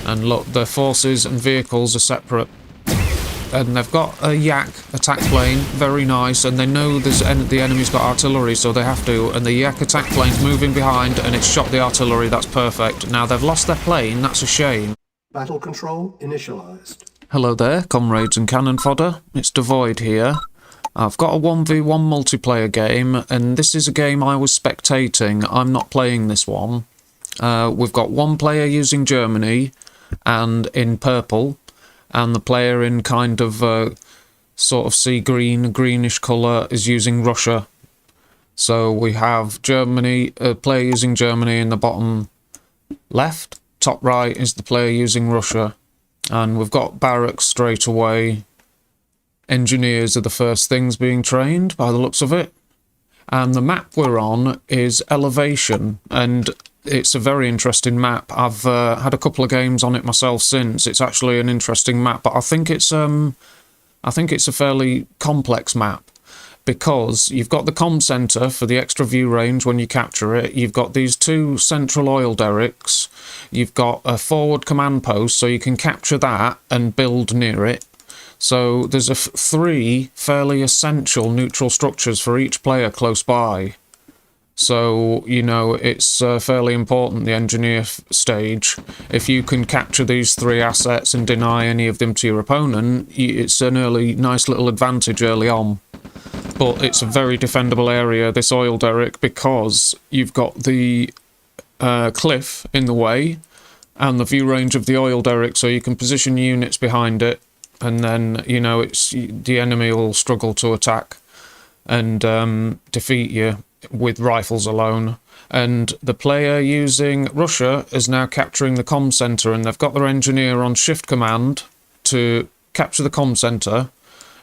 And look, their forces and vehicles are separate. And they've got a Yak attack plane, very nice, and they know the enemy's got artillery, so they have to, and the Yak attack plane's moving behind, and it's shot the artillery, that's perfect. Now, they've lost their plane, that's a shame. Battle control initialized. Hello there, comrades and cannon fodder. It's Devoid here. I've got a 1v1 multiplayer game, and this is a game I was spectating. I'm not playing this one. We've got one player using Germany, and in purple, and the player in kind of sort of sea green, greenish colour is using Russia. So we have Germany, player using Germany in the bottom left. Top right is the player using Russia. And we've got barracks straight away. Engineers are the first things being trained, by the looks of it. And the map we're on is Elevation, and it's a very interesting map. I've had a couple of games on it myself since. It's actually an interesting map, but I think it's a fairly complex map, because you've got the comm centre for the extra view range when you capture it. You've got these two central oil derricks. You've got a forward command post, so you can capture that and build near it. So there's three fairly essential neutral structures for each player close by. So, you know, it's fairly important, the engineer stage. If you can capture these three assets and deny any of them to your opponent, it's an nice little advantage early on. But it's a very defendable area, this oil derrick, because you've got the cliff in the way and the view range of the oil derrick, so you can position units behind it, and then, you know, the enemy will struggle to attack and defeat you with rifles alone. And the player using Russia is now capturing the comm centre, and they've got their engineer on shift command to capture the comm centre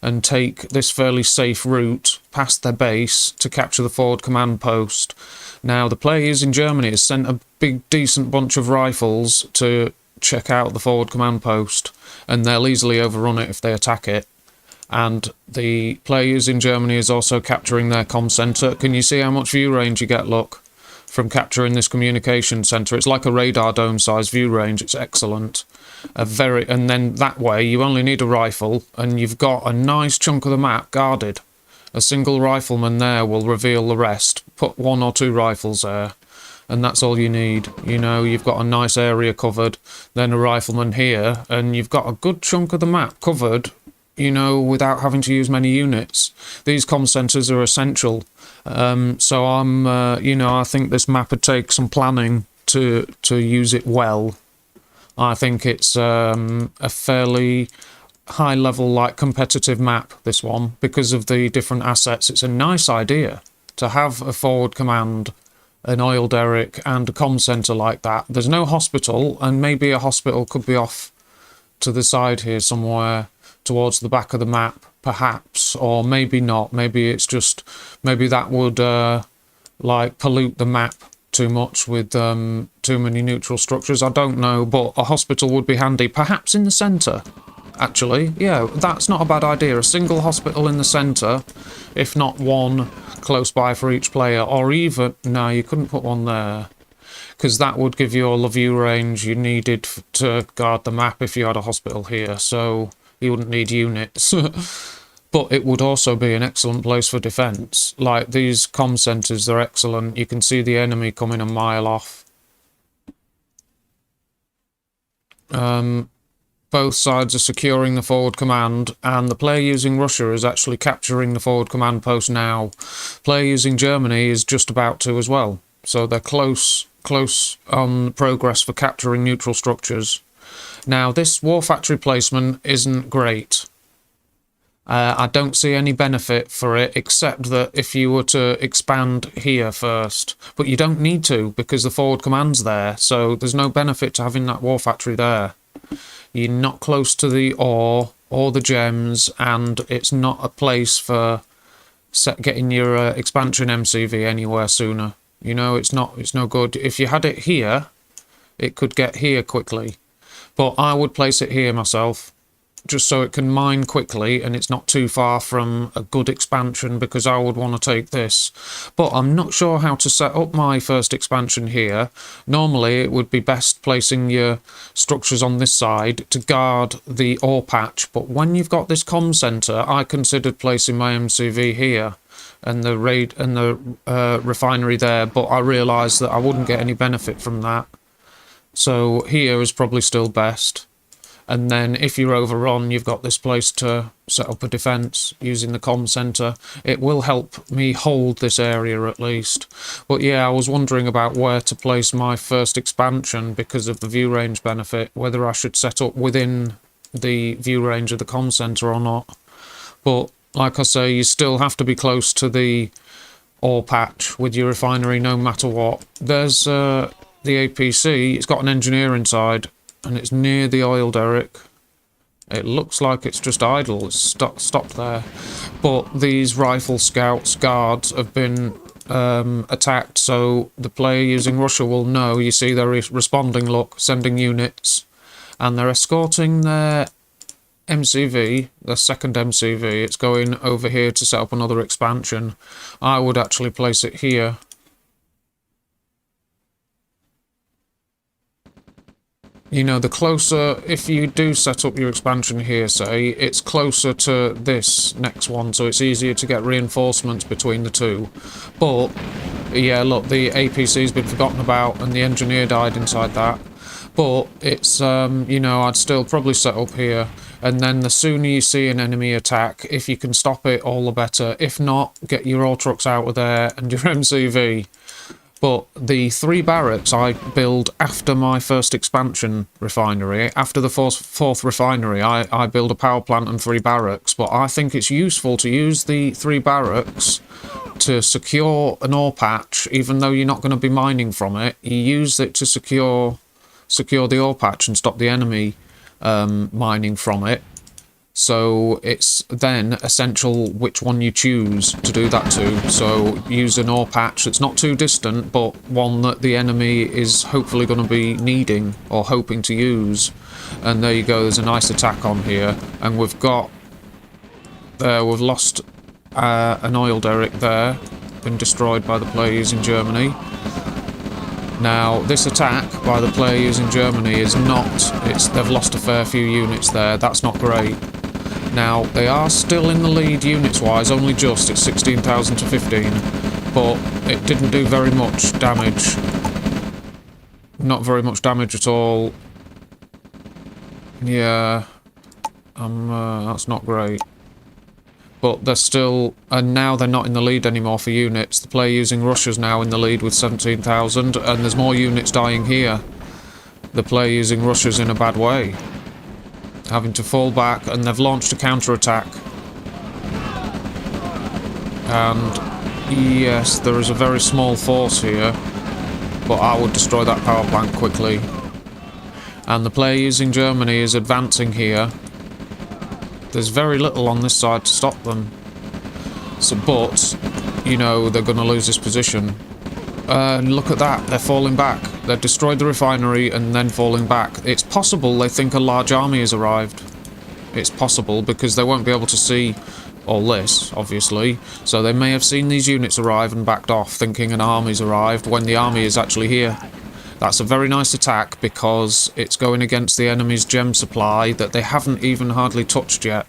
and take this fairly safe route past their base to capture the forward command post. Now, the player using Germany has sent a big decent bunch of rifles to check out the forward command post, and they'll easily overrun it if they attack it. And the player using Germany is also capturing their comm centre. Can you see how much view range you get, look, from capturing this communication centre? It's like a radar dome size view range. It's excellent. And then that way you only need a rifle, and you've got a nice chunk of the map guarded. A single rifleman there will reveal the rest. Put one or two rifles there, and that's all you need. You know, you've got a nice area covered, then a rifleman here, and you've got a good chunk of the map covered, you know, without having to use many units. These comm centres are essential. So you know, I think this map would take some planning to use it well. I think it's a fairly high level, like, competitive map, this one, because of the different assets. It's a nice idea to have a forward command, an oil derrick, and a comm centre like that. There's no hospital, and maybe a hospital could be off to the side here somewhere towards the back of the map, perhaps, or maybe not. Maybe it's just, maybe that would like pollute the map too much with too many neutral structures. I don't know, but a hospital would be handy, perhaps in the centre, actually. Yeah, that's not a bad idea. A single hospital in the centre, if not one close by for each player, or even, no, you couldn't put one there, because that would give you all the view range you needed to guard the map if you had a hospital here, so you wouldn't need units. But it would also be an excellent place for defence. Like, these comm centres, they're excellent. You can see the enemy coming a mile off. Both sides are securing the forward command, and the player using Russia is actually capturing the forward command post now. Player using Germany is just about to as well. So they're close on progress for capturing neutral structures. Now, this war factory placement isn't great. I don't see any benefit for it, except that if you were to expand here first. But you don't need to, because the forward command's there, so there's no benefit to having that war factory there. You're not close to the ore or the gems, and it's not a place for getting your expansion MCV anywhere sooner. You know, it's no good. If you had it here, it could get here quickly. But I would place it here myself. just so it can mine quickly and it's not too far from a good expansion, because I would want to take this. But I'm not sure how to set up my first expansion here. Normally it would be best placing your structures on this side to guard the ore patch, but when you've got this comm centre, I considered placing my MCV here and the refinery there, but I realised that I wouldn't get any benefit from that. So here is probably still best. And then if you're overrun, you've got this place to set up a defence using the comm centre. It will help me hold this area at least. But yeah, I was wondering about where to place my first expansion because of the view range benefit, whether I should set up within the view range of the comm centre or not. But like I say, you still have to be close to the ore patch with your refinery no matter what. There's the APC, it's got an engineer inside, and it's near the oil derrick. It looks like it's just idle, it's stopped there. But these rifle scouts, guards, have been attacked, so the player using Russia will know. You see they're responding, look, sending units, and they're escorting their MCV, the second MCV. It's going over here to set up another expansion. I would actually place it here. You know, the closer, if you do set up your expansion here, say, it's closer to this next one, so it's easier to get reinforcements between the two. But, yeah, look, the APC's been forgotten about, and the engineer died inside that. But it's, you know, I'd still probably set up here, and then the sooner you see an enemy attack, if you can stop it, all the better. If not, get your ore trucks out of there and your MCV. But the 3 barracks I build after my first expansion refinery. After the fourth refinery, I build a power plant and 3 barracks. But I think it's useful to use the 3 barracks to secure an ore patch, even though you're not going to be mining from it. You use it to secure the ore patch and stop the enemy mining from it. So it's then essential which one you choose to do that to. So use an ore patch that's not too distant, but one that the enemy is hopefully going to be needing or hoping to use. And there you go, there's a nice attack on here. And we've got... we've lost an oil derrick there, been destroyed by the player using Germany. Now, this attack by the player using Germany is not... they've lost a fair few units there, that's not great. Now, they are still in the lead units-wise, only just, it's 16,000 to 15, but it didn't do very much damage. Not very much damage at all. Yeah, that's not great. But they're still, and now they're not in the lead anymore for units. The player using Russia's now in the lead with 17,000, and there's more units dying here. The player using Russia's in a bad way, having to fall back, and they've launched a counter-attack. And yes, there is a very small force here, but I would destroy that power plant quickly. And the player using Germany is advancing here. There's very little on this side to stop them. So, but, you know, they're going to lose this position. Look at that, they're falling back. They've destroyed the refinery and then falling back. It's possible they think a large army has arrived. It's possible, because they won't be able to see all this, obviously. So they may have seen these units arrive and backed off, thinking an army's arrived, when the army is actually here. That's a very nice attack, because it's going against the enemy's gem supply that they haven't even hardly touched yet.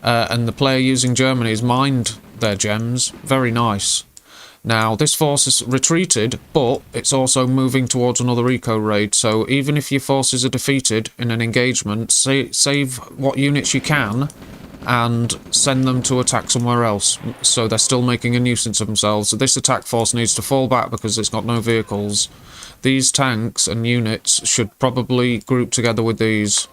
And the player using Germany has mined their gems. Very nice. Now, this force has retreated, but it's also moving towards another eco raid, so even if your forces are defeated in an engagement, save what units you can and send them to attack somewhere else. So they're still making a nuisance of themselves. So this attack force needs to fall back because it's got no vehicles. These tanks and units should probably group together with these.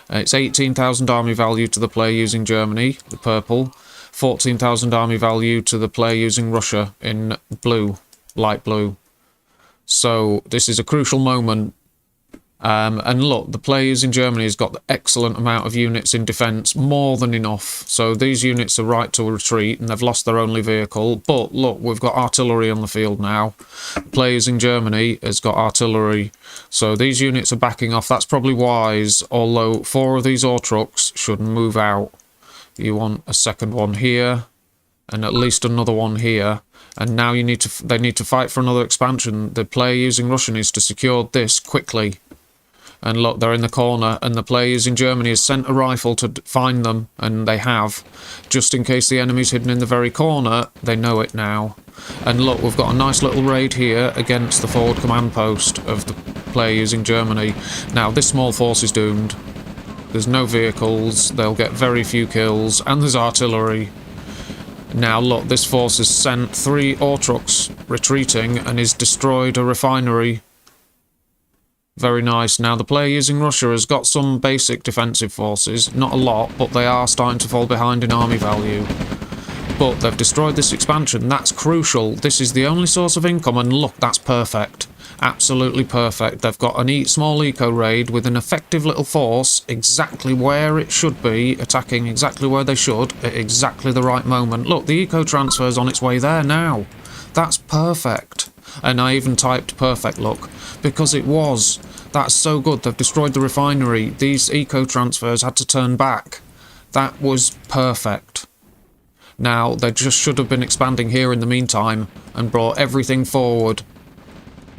It's 18,000 army value to the player using Germany, the purple. 14,000 army value to the player using Russia in blue, light blue. So this is a crucial moment And look, the players in Germany has got the excellent amount of units in defence, more than enough. So these units are right to retreat, and they've lost their only vehicle. But look, we've got artillery on the field now. Players in Germany has got artillery. So these units are backing off. That's probably wise, although 4 of these ore trucks should move out. You want a second one here, and at least another one here. And now they need to fight for another expansion. The player using Russia needs to secure this quickly. And look, they're in the corner, and the players in Germany has sent a rifle to find them, and they have. Just in case the enemy's hidden in the very corner, they know it now. And look, we've got a nice little raid here against the forward command post of the player using Germany. Now, this small force is doomed. There's no vehicles, they'll get very few kills, and there's artillery. Now look, this force has sent 3 ore trucks retreating and has destroyed a refinery. Very nice. Now the player using Russia has got some basic defensive forces, not a lot, but they are starting to fall behind in army value. But they've destroyed this expansion, that's crucial. This is the only source of income, and look, that's perfect. Absolutely perfect. They've got a small eco raid with an effective little force exactly where it should be, attacking exactly where they should at exactly the right moment. Look, the eco transfer's on its way there now. That's perfect. And I even typed perfect, look, because it was. That's so good. They've destroyed the refinery. These eco transfers had to turn back. That was perfect. Now, they just should have been expanding here in the meantime and brought everything forward.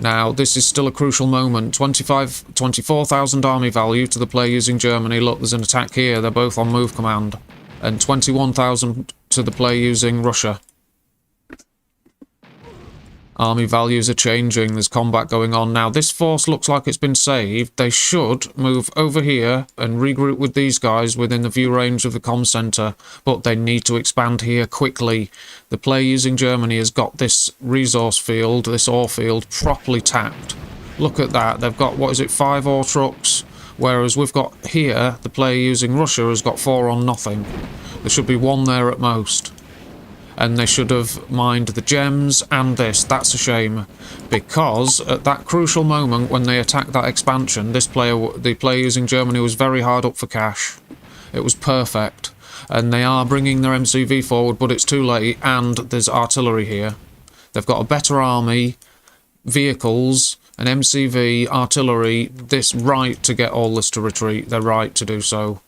Now, this is still a crucial moment. 24,000 army value to the player using Germany. Look, there's an attack here. They're both on move command. And 21,000 to the player using Russia. Army values are changing. There's combat going on. Now, this force looks like it's been saved. They should move over here and regroup with these guys within the view range of the comm centre. But they need to expand here quickly. The player using Germany has got this resource field, this ore field, properly tapped. Look at that. They've got, 5 ore trucks? Whereas we've got here, the player using Russia has got 4 on nothing. There should be 1 there at most. And they should have mined the gems and this. That's a shame. Because at that crucial moment when they attacked that expansion, the player using Germany was very hard up for cash. It was perfect. And they are bringing their MCV forward, but it's too late, and there's artillery here. They've got a better army, vehicles, an MCV, artillery, this right to get all this to retreat. They're right to do so.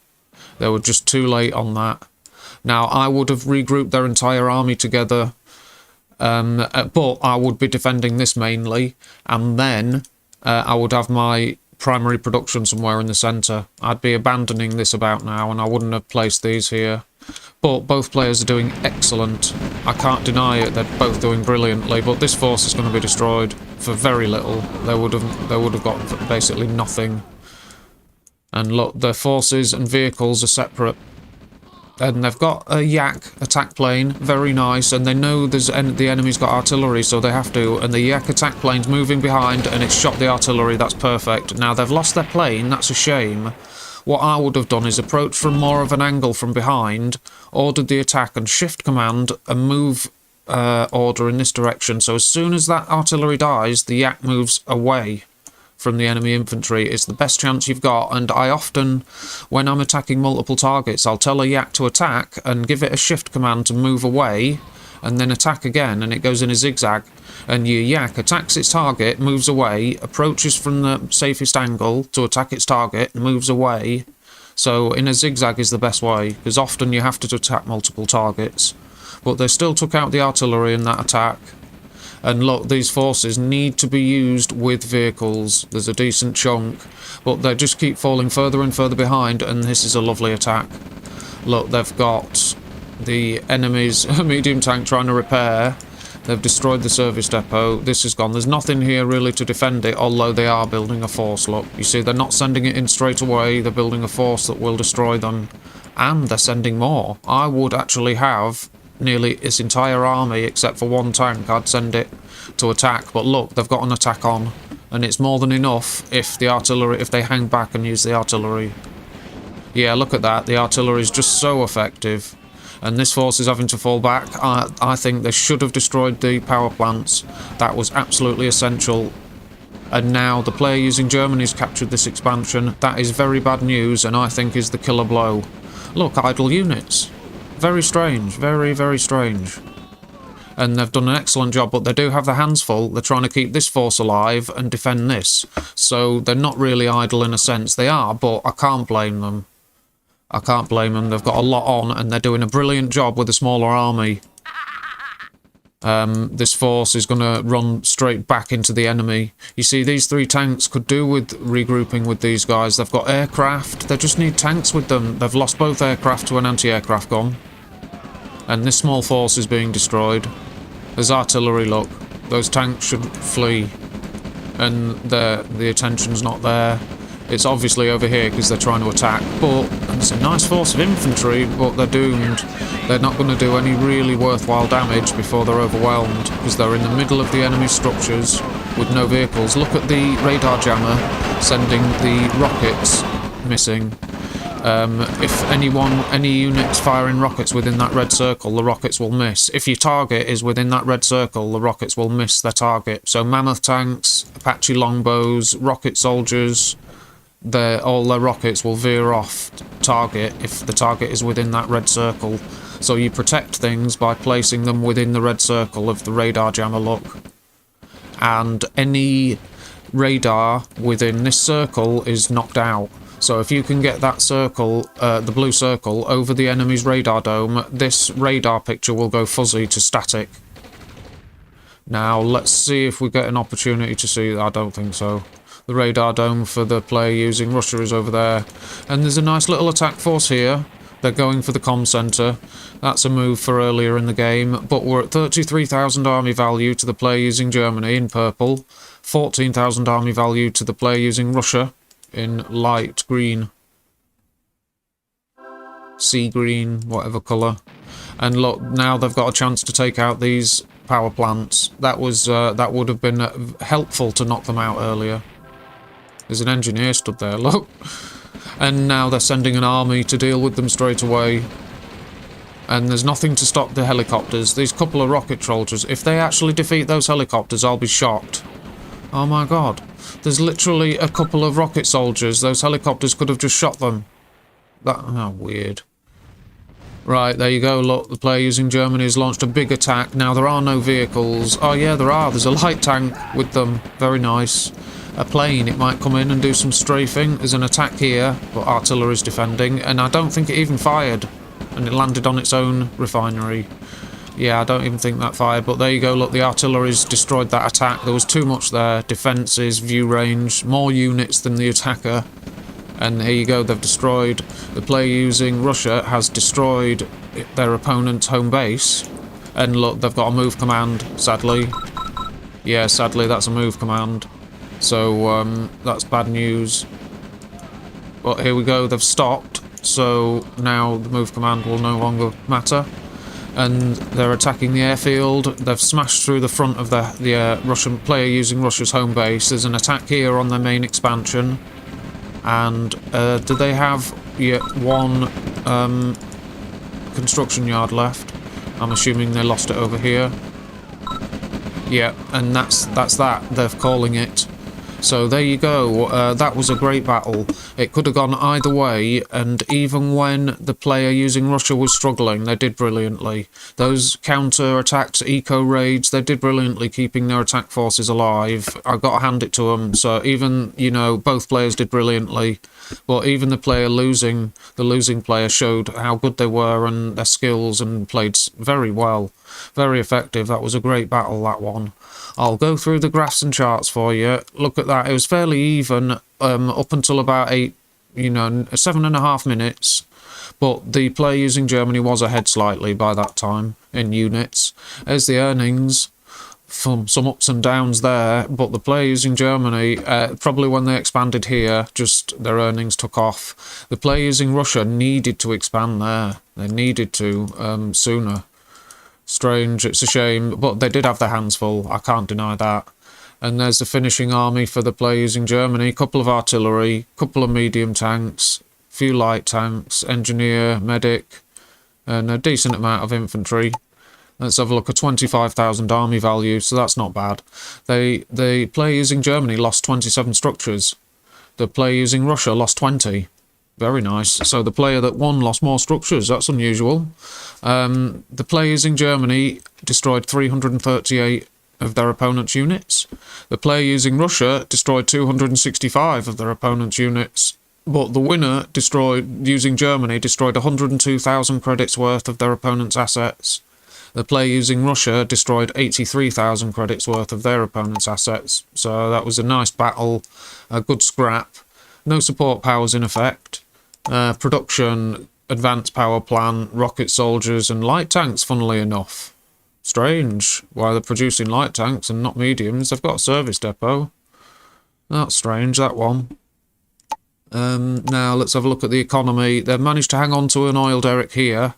They were just too late on that. Now, I would have regrouped their entire army together, but I would be defending this mainly, and then I would have my primary production somewhere in the centre. I'd be abandoning this about now, and I wouldn't have placed these here. But both players are doing excellent. I can't deny it, they're both doing brilliantly, but this force is going to be destroyed for very little. They would have got basically nothing. And look, their forces and vehicles are separate. And they've got a Yak attack plane, very nice, and they know the enemy's got artillery, so they have to, and the Yak attack plane's moving behind, and it's shot the artillery, that's perfect. Now, they've lost their plane, that's a shame. What I would have done is approach from more of an angle from behind, ordered the attack, and shift command, and move order in this direction, so as soon as that artillery dies, the Yak moves away from the enemy infantry. It's the best chance you've got, and I often, when I'm attacking multiple targets, I'll tell a Yak to attack and give it a shift command to move away and then attack again, and it goes in a zigzag, and your Yak attacks its target, moves away, approaches from the safest angle to attack its target, moves away. So in a zigzag is the best way, because often you have to attack multiple targets. But they still took out the artillery in that attack. And look, these forces need to be used with vehicles. There's a decent chunk, but they just keep falling further and further behind, and this is a lovely attack. Look, they've got the enemy's medium tank trying to repair. They've destroyed the service depot. This is gone. There's nothing here really to defend it, although they are building a force. Look, you see, they're not sending it in straight away. They're building a force that will destroy them. And they're sending more. I would actually have nearly its entire army, except for 1 tank. I'd send it to attack. But look, they've got an attack on. And it's more than enough if they hang back and use the artillery. Yeah, look at that. The artillery is just so effective. And this force is having to fall back. I think they should have destroyed the power plants. That was absolutely essential. And now the player using Germany's captured this expansion. That is very bad news, and I think is the killer blow. Look, idle units. Very strange, very, very strange. And they've done an excellent job, but they do have their hands full. They're trying to keep this force alive and defend this. So they're not really idle in a sense. They are, but I can't blame them. I can't blame them. They've got a lot on, and they're doing a brilliant job with a smaller army. This force is going to run straight back into the enemy. You see, these 3 tanks could do with regrouping with these guys. They've got aircraft. They just need tanks with them. They've lost both aircraft to an anti-aircraft gun. And this small force is being destroyed. There's artillery, look. Those tanks should flee. And the attention's not there. It's obviously over here because they're trying to attack. But it's a nice force of infantry, but they're doomed. They're not going to do any really worthwhile damage before they're overwhelmed, because they're in the middle of the enemy structures with no vehicles. Look at the radar jammer sending the rockets missing. If any units firing rockets within that red circle, the rockets will miss. If your target is within that red circle, the rockets will miss their target. So mammoth tanks, Apache longbows, rocket soldiers, all their rockets will veer off target if the target is within that red circle. So you protect things by placing them within the red circle of the radar jammer, look. And any radar within this circle is knocked out. So if you can get that circle, the blue circle, over the enemy's radar dome, this radar picture will go fuzzy to static. Now, let's see if we get an opportunity to see that. I don't think so. The radar dome for the player using Russia is over there. And there's a nice little attack force here. They're going for the comm centre. That's a move for earlier in the game. But we're at 33,000 army value to the player using Germany in purple. 14,000 army value to the player using Russia in light green, sea green, whatever colour. And look, now they've got a chance to take out these power plants. That would have been helpful to knock them out earlier. There's an engineer stood there, look. And now they're sending an army to deal with them straight away. And there's nothing to stop the helicopters. These couple of rocket soldiers, if they actually defeat those helicopters, I'll be shocked. Oh my god. There's literally a couple of rocket soldiers. Those helicopters could have just shot them. Weird. Right, there you go. Look, the player using Germany has launched a big attack. Now, there are no vehicles. Oh, yeah, there are. There's a light tank with them. Very nice. A plane. It might come in and do some strafing. There's an attack here, but artillery's defending. And I don't think it even fired. And it landed on its own refinery. Yeah, I don't even think that fired, but there you go, look, the artillery's destroyed that attack. There was too much there. Defences, view range, more units than the attacker. And here you go, they've destroyed. The player using Russia has destroyed their opponent's home base. And look, they've got a move command, sadly. Yeah, sadly, that's a move command. So, that's bad news. But here we go, they've stopped. So, now the move command will no longer matter. And they're attacking the airfield. They've smashed through the front of the Russian player using Russia's home base. There's an attack here on their main expansion. And do they have one construction yard left? I'm assuming they lost it over here. Yeah, and that's that. They're calling it. So there you go, that was a great battle. It could have gone either way, and even when the player using Russia was struggling, they did brilliantly. Those counter-attacks, eco-raids, they did brilliantly keeping their attack forces alive. I've got to hand it to them. So even, you know, both players did brilliantly. But even the losing player showed how good they were and their skills and played very well. Very effective. That was a great battle, that one. I'll go through the graphs and charts for you. Look at that. It was fairly even up until about 7.5 minutes. But the player using Germany was ahead slightly by that time in units. There's the earnings. Some ups and downs there, but the player using Germany, probably when they expanded here, just their earnings took off. The player using Russia needed to expand there. They needed to sooner. Strange, it's a shame, but they did have their hands full, I can't deny that. And there's the finishing army for the player using Germany, couple of artillery, couple of medium tanks, few light tanks, engineer, medic, and a decent amount of infantry. Let's have a look at 25,000 army value, so that's not bad. The player using Germany lost 27 structures. The player using Russia lost 20. Very nice. So the player that won lost more structures. That's unusual. The player using Germany destroyed 338 of their opponent's units. The player using Russia destroyed 265 of their opponent's units. But the winner using Germany destroyed 102,000 credits worth of their opponent's assets. The player using Russia destroyed 83,000 credits worth of their opponent's assets. So that was a nice battle, a good scrap. No support powers in effect. Production, advanced power plant, rocket soldiers and light tanks, funnily enough. Strange why they're producing light tanks and not mediums. They've got a service depot. That's strange, that one. Now let's have a look at the economy. They've managed to hang on to an oil derrick here,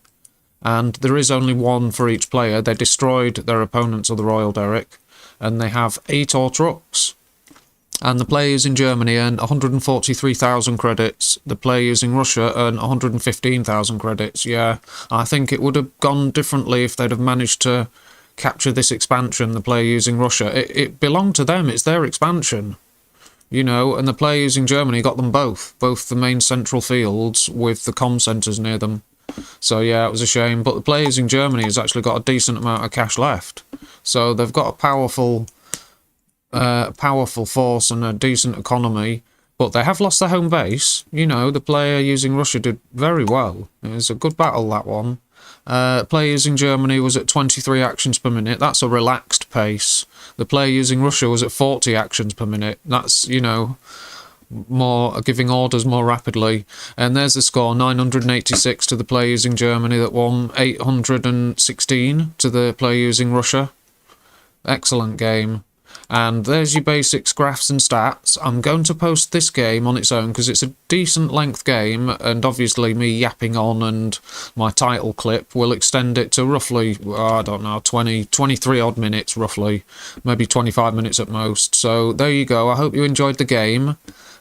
and there is only one for each player. They destroyed their opponent's other oil derrick, and they have 8 ore trucks. And the players in Germany earn 143,000 credits. The player using Russia earn 115,000 credits. Yeah, I think it would have gone differently if they'd have managed to capture this expansion, the player using Russia. It belonged to them, it's their expansion. You know, and the player using Germany got them both the main central fields with the comm centres near them. So yeah, it was a shame. But the player using Germany has actually got a decent amount of cash left. So they've got a powerful force and a decent economy, but they have lost their home base. You know, the player using Russia did very well. It was a good battle, that one. Player using Germany was at 23 actions per minute. That's a relaxed pace. The player using Russia was at 40 actions per minute. That's, you know, more giving orders more rapidly. And there's the score, 986 to the player using Germany that won, 816 to the player using Russia. Excellent game. And there's your basics, graphs and stats. I'm going to post this game on its own because it's a decent length game, and obviously me yapping on and my title clip will extend it to roughly, I don't know, 23 odd minutes roughly, maybe 25 minutes at most. So there you go. I hope you enjoyed the game.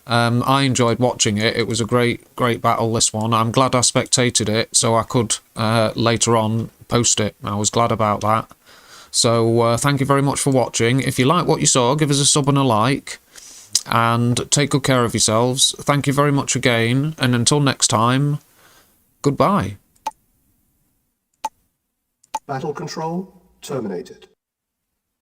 I enjoyed watching it. It was a great battle, this one. I'm glad I spectated it so I could later on post it. I was glad about that. So thank you very much for watching. If you like what you saw, give us a sub and a like. And take good care of yourselves. Thank you very much again. And until next time, goodbye. Battle control terminated.